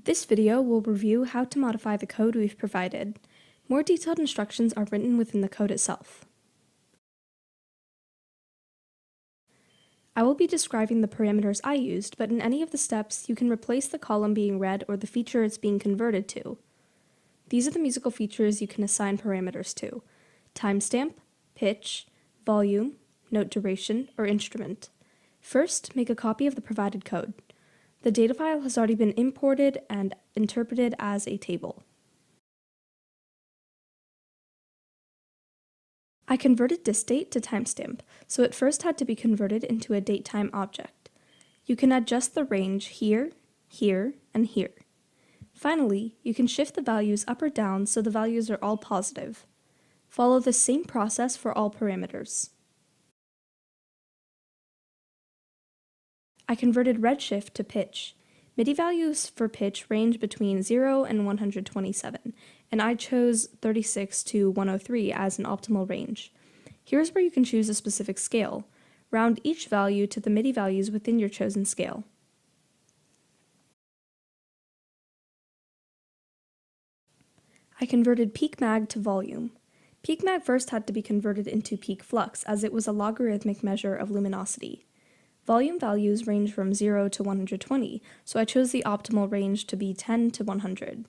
This video will review how to modify the code we've provided. More detailed instructions are written within the code itself. I will be describing the parameters I used, but in any of the steps, you can replace the column being read or the feature it's being converted to. These are the musical features you can assign parameters to: timestamp, pitch, volume, note duration, or instrument. First, make a copy of the provided code. The data file has already been imported and interpreted as a table. I converted distDate to timestamp, so it first had to be converted into a datetime object. You can adjust the range here, here, and here. Finally, you can shift the values up or down so the values are all positive. Follow the same process for all parameters. I converted redshift to pitch. MIDI values for pitch range between 0 and 127, and I chose 36 to 103 as an optimal range. Here's where you can choose a specific scale. Round each value to the MIDI values within your chosen scale. I converted peak mag to volume. Peak mag first had to be converted into peak flux as it was a logarithmic measure of luminosity. Volume values range from 0 to 120, so I chose the optimal range to be 10 to 100.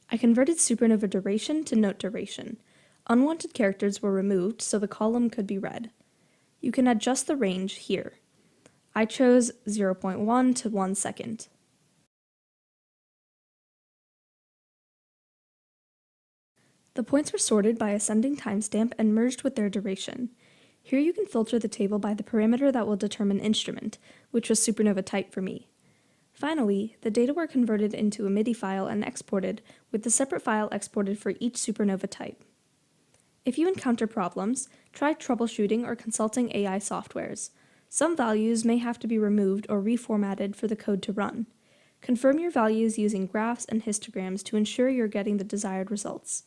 I converted supernova duration to note duration. Unwanted characters were removed so the column could be read. You can adjust the range here. I chose 0.1 to 1 second. The points were sorted by ascending timestamp and merged with their duration. Here you can filter the table by the parameter that will determine instrument, which was supernova type for me. Finally, the data were converted into a MIDI file and exported, with the separate file exported for each supernova type. If you encounter problems, try troubleshooting or consulting AI softwares. Some values may have to be removed or reformatted for the code to run. Confirm your values using graphs and histograms to ensure you're getting the desired results.